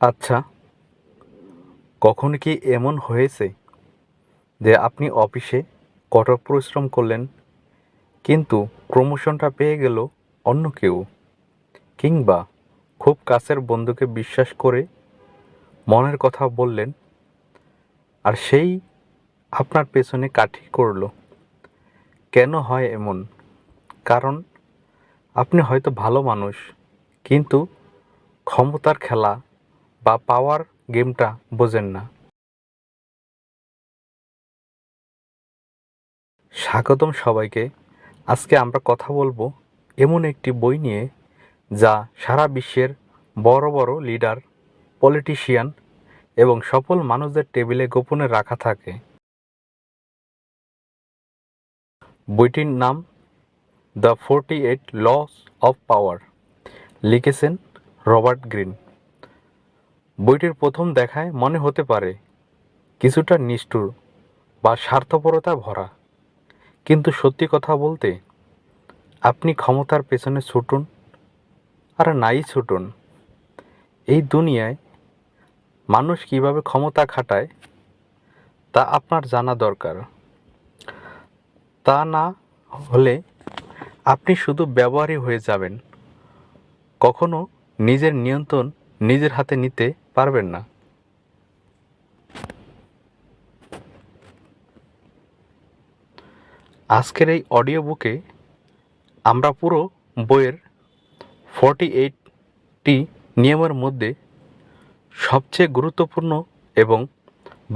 আচ্ছা, কখনো কি এমন হয়েছে যে আপনি অফিসে কঠোর পরিশ্রম করলেন কিন্তু প্রমোশনটা পেয়ে গেল অন্য কেউ, কিংবা খুব কাছের বন্ধুকে বিশ্বাস করে মনের কথা বললেন আর সেই আপনার পেছনে কাঠি করল? কেন হয় এমন? কারণ আপনি হয়তো ভালো মানুষ, কিন্তু ক্ষমতার খেলা বা পাওয়ার গেমটা বোঝেন না। স্বাগতম সবাইকে। আজকে আমরা কথা বলবো এমন একটি বই নিয়ে যা সারা বিশ্বের বড় বড় লিডার, পলিটিশিয়ান এবং সফল মানুষদের টেবিলে গোপনে রাখা থাকে। বইটির নাম দ্য 48 লস অফ পাওয়ার, লিখেছেন রবার্ট গ্রিন। বইটির প্রথম দেখায় মনে হতে পারে কিছুটা নিষ্ঠুর বা স্বার্থপরতা ভরা, কিন্তু সত্যি কথা বলতে আপনি ক্ষমতার পেছনে ছুটুন আর নাই ছুটুন, এই দুনিয়ায় মানুষ কিভাবে ক্ষমতা খাটায় তা আপনার জানা দরকার। তা না হলে আপনি শুধু ব্যবহারই হয়ে যাবেন, কখনো নিজের নিয়ন্ত্রণ নিজের হাতে নিতে পারবেন না। আজকের এই অডিও বুকে আমরা পুরো বইয়ের 48টি নিয়মের মধ্যে সবচেয়ে গুরুত্বপূর্ণ এবং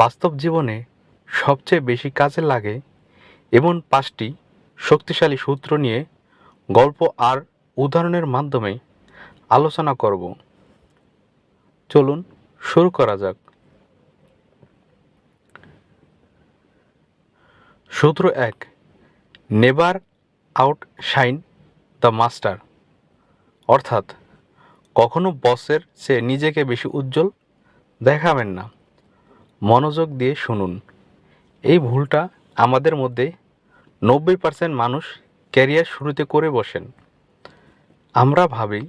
বাস্তব জীবনে সবচেয়ে বেশি কাজে লাগে এমন 5টি শক্তিশালী সূত্র নিয়ে গল্প আর উদাহরণের মাধ্যমে আলোচনা করব। চলুন শুরু করা যাক। সূত্র 1, নেভার আউটশাইন দ্য মাস্টার, অর্থাৎ কখনো বসের চেয়ে নিজেকে বেশি উজ্জ্বল দেখাবেন না। মনোযোগ দিয়ে শুনুন, এই ভুলটা আমাদের মধ্যে 90% মানুষ ক্যারিয়ার শুরুতে করে বসেন। আমরা ভাবি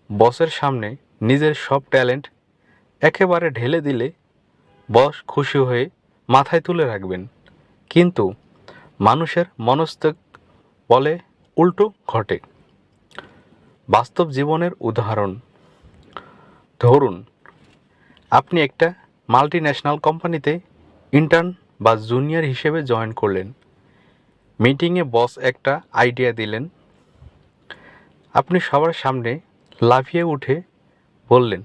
বসের সামনে নিজের সব ট্যালেন্ট একেবারে ঢেলে দিলে বস খুশি হয়ে মাথায় তুলে রাখবেন, কিন্তু মানুষের মনস্তত্ত্ব বলে উল্টো ঘটে। বাস্তব জীবনের উদাহরণ ধরুন, আপনি একটা মাল্টিন্যাশনাল কোম্পানিতে ইন্টার্ন বা জুনিয়র হিসেবে জয়েন করলেন। মিটিংয়ে বস একটা আইডিয়া দিলেন, আপনি সবার সামনে লাফিয়ে উঠে বললেন,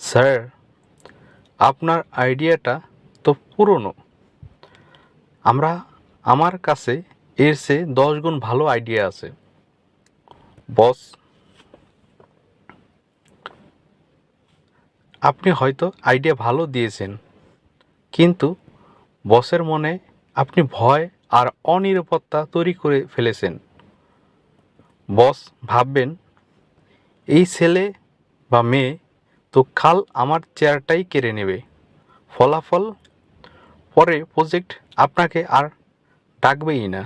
স্যার, আপনার আইডিয়াটা তো পুরনো, আমার কাছে এর চেয়ে 10 গুণ ভালো আইডিয়া আছে। বস, আপনি হয়তো আইডিয়া ভালো দিয়েছেন, কিন্তু বসের মনে আপনি ভয় আর অনিরাপত্তা তৈরি করে ফেলেছেন। বস ভাববেন, এই ছেলে বা মেয়ে তো কাল আমার চেয়ারটাই কেড়ে নেবে। ফলাফল, পরে প্রজেক্ট আপনাকে আর ডাকবেই না।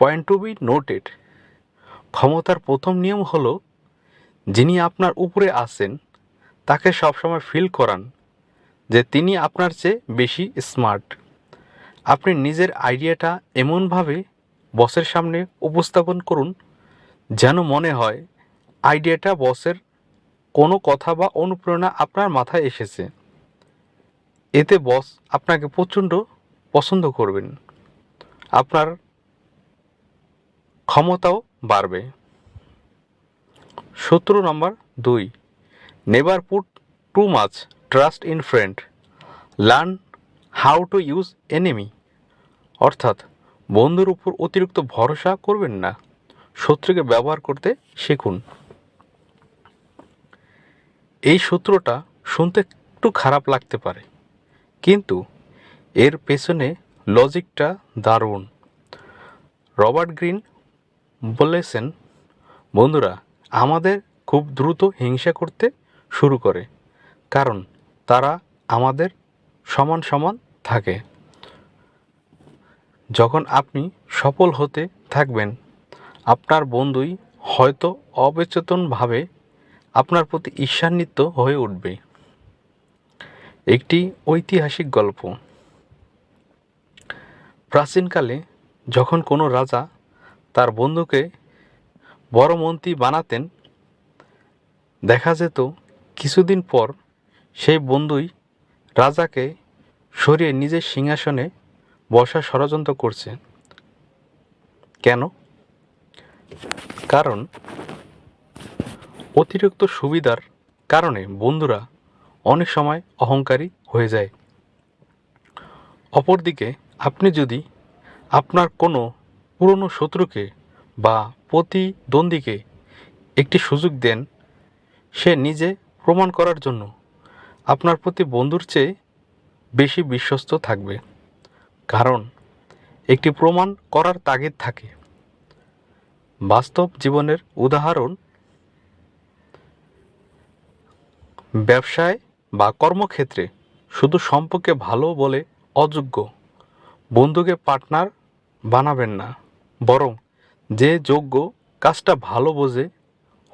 পয়েন্ট টু বি নোটেড, ক্ষমতার প্রথম নিয়ম হলো, যিনি আপনার উপরে আছেন তাকে সবসময় ফিল করান যে তিনি আপনার চেয়ে বেশি স্মার্ট। আপনি নিজের আইডিয়াটা এমনভাবে বসের সামনে উপস্থাপন করুন যেন মনে হয় আইডিয়াটা বসের কোনো কথা বা অনুপ্রেরণা আপনার মাথায় এসেছে। এতে বস আপনাকে প্রচণ্ড পছন্দ করবেন, আপনার ক্ষমতাও বাড়বে। সূত্র নম্বর 2, never put too much trust in friend, learn how to use enemy, অর্থাৎ বন্ধুর উপর অতিরিক্ত ভরসা করবেন না, শত্রুকে ব্যবহার করতে শিখুন। এই সূত্রটা শুনতে একটু খারাপ লাগতে পারে, কিন্তু এর পেছনে লজিকটা দারুণ। রবার্ট গ্রিন বলেছেন, বন্ধুরা আমাদের খুব দ্রুত হিংসা করতে শুরু করে, কারণ তারা আমাদের সমান সমান থাকে। যখন আপনি সফল হতে থাকবেন, আপনার বন্ধুই হয়তো অবচেতনভাবে আপনার প্রতি ঈর্ষান্বিত হয়ে উঠবে। একটি ঐতিহাসিক গল্প। প্রাচীনকালে যখন কোনো রাজা তার বন্ধুকে বড় মন্ত্রী বানাতেন, দেখা যেত কিছুদিন পর সেই বন্ধুই রাজাকে সরিয়ে নিজের সিংহাসনে বসার ষড়যন্ত্র করছে। কেন? কারণ অতিরিক্ত সুবিধার কারণে বন্ধুরা অনেক সময় অহংকারী হয়ে যায়। অপরদিকে আপনি যদি আপনার কোনো পুরনো শত্রুকে বা প্রতিদ্বন্দ্বীকে একটি সুযোগ দেন, সে নিজে প্রমাণ করার জন্য আপনার প্রতি বন্ধুর চেয়ে বেশি বিশ্বস্ত থাকবে। কারণ একটি প্রমাণ করার তাগিদ থাকে। বাস্তব জীবনের উদাহরণ, ব্যবসায় বা কর্মক্ষেত্রে শুধু সম্পর্কে ভালো বলে অযোগ্য বন্ধুকে পার্টনার বানাবেন না, বরং যে যোগ্য, কাজটা ভালো বোঝে,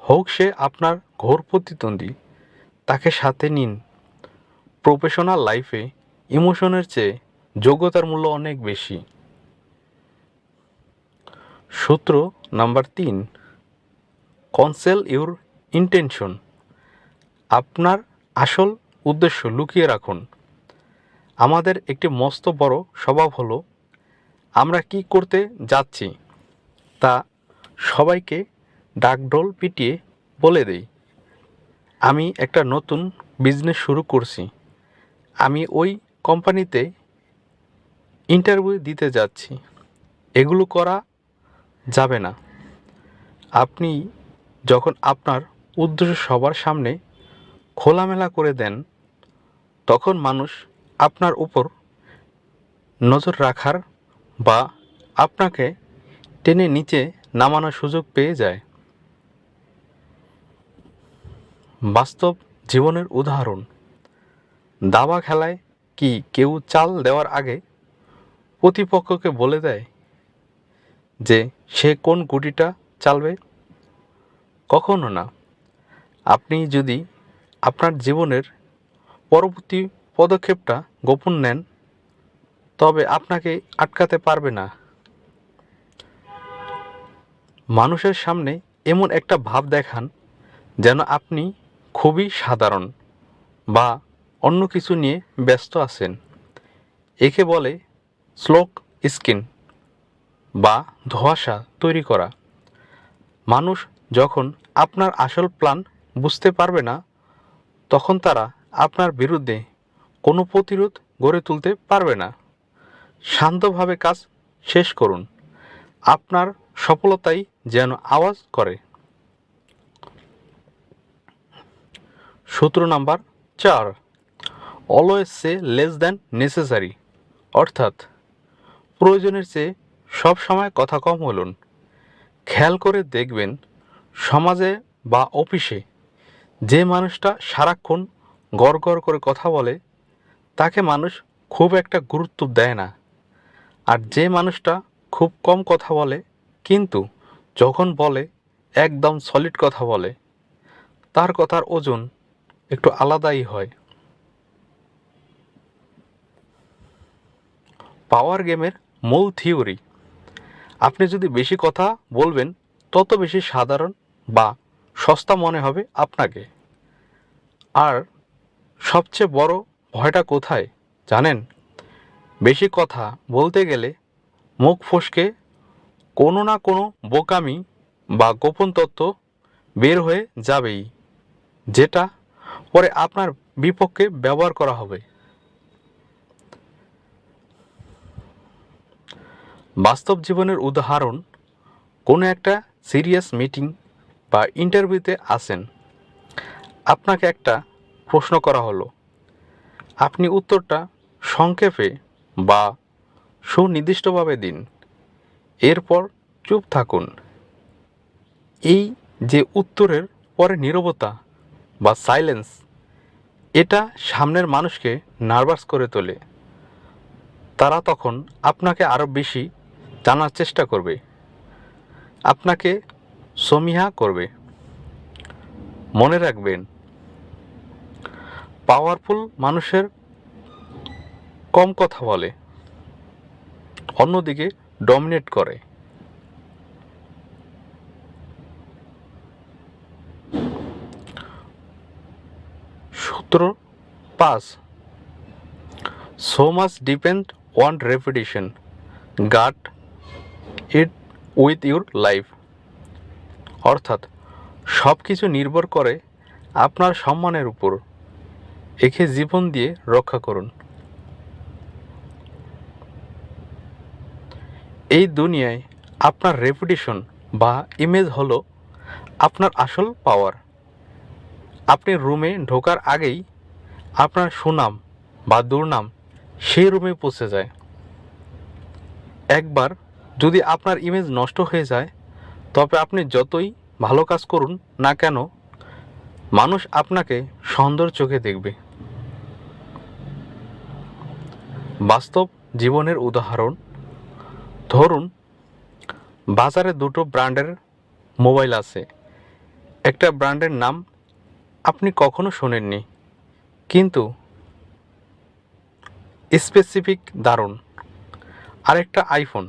হোক সে আপনার ঘোর প্রতিদ্বন্দ্বী, তাকে সাথে নিন। প্রফেশনাল লাইফে ইমোশনের চেয়ে যোগ্যতার মূল্য অনেক বেশি। সূত্র নাম্বার 3, কনসেল ইউর ইন্টেনশন। আপনার আসল উদ্দেশ্য লুকিয়ে রাখুন। আমাদের একটি মস্ত বড় স্বভাব হলো আমরা কি করতে যাচ্ছি তা সবাইকে ডাকঢোল পিটিয়ে বলে দেই। আমি একটা নতুন বিজনেস শুরু করছি, আমি ওই কোম্পানিতে ইন্টারভিউ দিতে যাচ্ছি। এগুলো করা যাবে না। আপনি যখন আপনার উদ্দেশ্য সবার সামনে খোলামেলা করে দেন, তখন মানুষ আপনার উপর নজর রাখার বা আপনাকে টেনে নিচে নামানোর সুযোগ পেয়ে যায়। বাস্তব জীবনের উদাহরণ, দাবা খেলায় কি কেউ চাল দেওয়ার আগে প্রতিপক্ষকে বলে দেয় যে সে কোন গুটিটা চালবে? কখনো না। আপনি যদি আপনার জীবনের পরবর্তী পদক্ষেপটা গোপন নেন, তবে আপনাকে আটকাতে পারবে না। মানুষের সামনে এমন একটা ভাব দেখান যেন আপনি খুবই সাধারণ বা অন্য কিছু নিয়ে ব্যস্ত আছেন। একে বলে স্লোক স্কিন বা ধোঁয়াশা তৈরি করা। মানুষ যখন আপনার আসল প্ল্যান বুঝতে পারবে না, তখন তারা আপনার বিরুদ্ধে কোনো প্রতিরোধ গড়ে তুলতে পারবে না। শান্তভাবে কাজ শেষ করুন। আপনার সফলতাই যেন আওয়াজ করে। সূত্র নাম্বার 4, অলওয়েজ সে লেস দ্যান নেসেসারি। অর্থাৎ প্রয়োজনের চেয়ে সবসময় কথা কম বলুন। খেয়াল করে দেখবেন, সমাজে বা অফিসে যে মানুষটা সারাক্ষণ গড় গড় করে কথা বলে, তাকে মানুষ খুব একটা গুরুত্ব দেয় না। আর যে মানুষটা খুব কম কথা বলে কিন্তু যখন বলে একদম সলিড কথা বলে, তার কথার ওজন একটু আলাদাই হয়। পাওয়ার গেমের মূল থিওরি, আপনি যদি বেশি কথা বলবেন তত বেশি সাধারণ বা সস্তা মনে হবে আপনাকে। আর সবচেয়ে বড় ভয়টা কোথায় জানেন? বেশি কথা বলতে গেলে মুখ ফসকে কোনো না কোনো বোকামি বা গোপন তথ্য বের হয়ে যাবেই, যেটা পরে আপনার বিপক্ষে ব্যবহার করা হবে। বাস্তব জীবনের উদাহরণ, কোনো একটা সিরিয়াস মিটিং বা ইন্টারভিউতে আসেন, আপনাকে একটা প্রশ্ন করা হলো, আপনি উত্তরটা সংক্ষেপে বা সুনির্দিষ্টভাবে দিন, এরপর চুপ থাকুন। এই যে উত্তরের পরে নীরবতা বা সাইলেন্স, এটা সামনের মানুষকে নার্ভাস করে তোলে। তারা তখন আপনাকে আরও বেশি জানার চেষ্টা করবে, আপনাকে সমীহা করবে। মনে রাখবেন, পাওয়ারফুল মানুষের কম কথা বলে, অন্যদিকে ডমিনেট করে। সূত্র 5, so much depend on reputation, guard it with your life. অর্থাৎ সব কিছু নির্ভর করে আপনার সম্মানের উপর, একে জীবন দিয়ে রক্ষা করুন। এই দুনিয়ায় আপনার রেপুটেশন বা ইমেজ হলো আপনার আসল পাওয়ার। আপনি রুমে ঢোকার আগেই আপনার সুনাম বা দুর্নাম সেই রুমে পৌঁছে যায়। একবার যদি আপনার ইমেজ নষ্ট হয়ে যায়, তবে আপনি যতই ভালো কাজ করুন না কেন, মানুষ আপনাকে সুন্দর চোখে দেখবে। বাস্তব জীবনের উদাহরণ, ধরুন বাজারে দুটো ব্র্যান্ডের মোবাইল আছে। একটা ব্র্যান্ডের নাম আপনি কখনো শোনেননি, কিন্তু স্পেসিফিক দারুণ। আরেকটা আইফোন।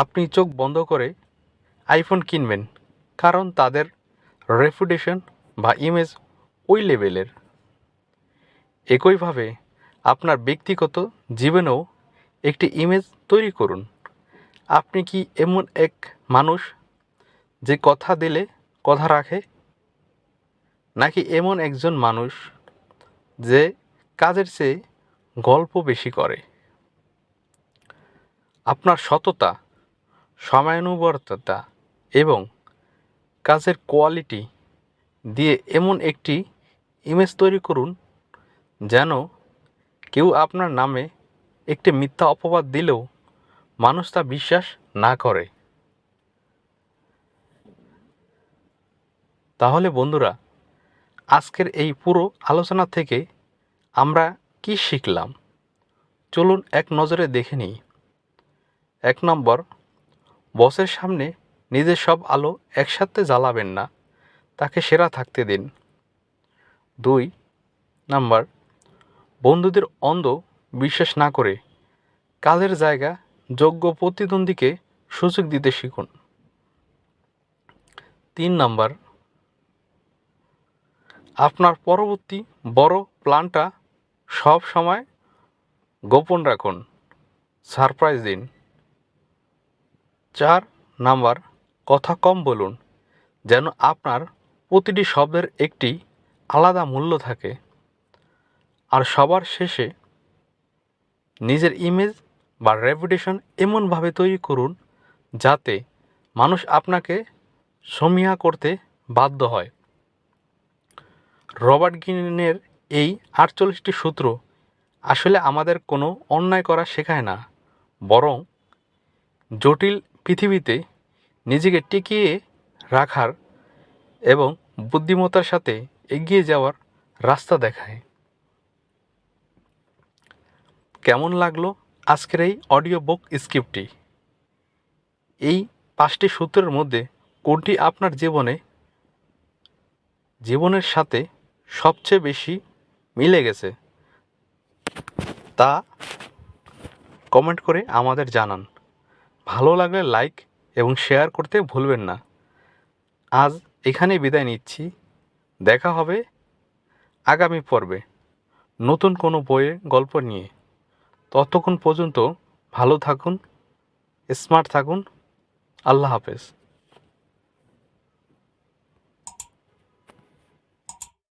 আপনি চোখ বন্ধ করে আইফোন কিনবেন, কারণ তাদের রেপুটেশন বা ইমেজ ওই লেভেলের। একইভাবে আপনার ব্যক্তিগত জীবনেও একটি ইমেজ তৈরি করুন। আপনি কি এমন এক মানুষ যে কথা দিলে কথা রাখে, নাকি এমন একজন মানুষ যে কাজের চেয়ে গল্প বেশি করে? আপনার সততা, সময়ানুবর্তিতা এবং কাজের কোয়ালিটি দিয়ে এমন একটি ইমেজ তৈরি করুন যেন কেউ আপনার নামে একটি মিথ্যা অপবাদ দিলেও মানুষ তা বিশ্বাস না করে। তাহলে বন্ধুরা, আজকের এই পুরো আলোচনা থেকে আমরা কি শিখলাম, চলুন এক নজরে দেখে নিই। 1 নম্বর, বসের সামনে নিজের সব আলো একসাথে জ্বালাবেন না, তাকে সেরা থাকতে দিন। 2 নম্বর, বন্ধুদের অন্ধ বিশ্বাস না করে কাজের জায়গা যোগ্য প্রতিদ্বন্দ্বীকে সুযোগ দিতে শিখুন। 3 নম্বর, আপনার পরবর্তী বড় প্ল্যানটা সব সময় গোপন রাখুন, সারপ্রাইজ দিন। 4 নাম্বার, কথা কম বলুন, যেন আপনার প্রতিটি শব্দের একটি আলাদা মূল্য থাকে। আর সবার শেষে, নিজের ইমেজ বা রেপুটেশন এমনভাবে তৈরি করুন যাতে মানুষ আপনাকে সমীহা করতে বাধ্য হয়। রবার্ট গ্রিনের এই 48টি সূত্র আসলে আমাদের কোনো অন্যায় করা শেখায় না, বরং জটিল পৃথিবীতে নিজেকে টিকিয়ে রাখার এবং বুদ্ধিমত্তার সাথে এগিয়ে যাওয়ার রাস্তা দেখায়। কেমন লাগলো আজকের এই অডিও বুক স্ক্রিপ্টটি? এই 5টি সূত্রের মধ্যে কোনটি আপনার জীবনের সাথে সবচেয়ে বেশি মিলে গেছে তা কমেন্ট করে আমাদের জানান। ভালো লাগলে লাইক এবং শেয়ার করতে ভুলবেন না। আজ এখানেই বিদায় নিচ্ছি। দেখা হবে আগামী পর্বে নতুন কোনো বইয়ের গল্প নিয়ে। ততক্ষণ পর্যন্ত ভালো থাকুন, স্মার্ট থাকুন। আল্লাহ হাফেজ।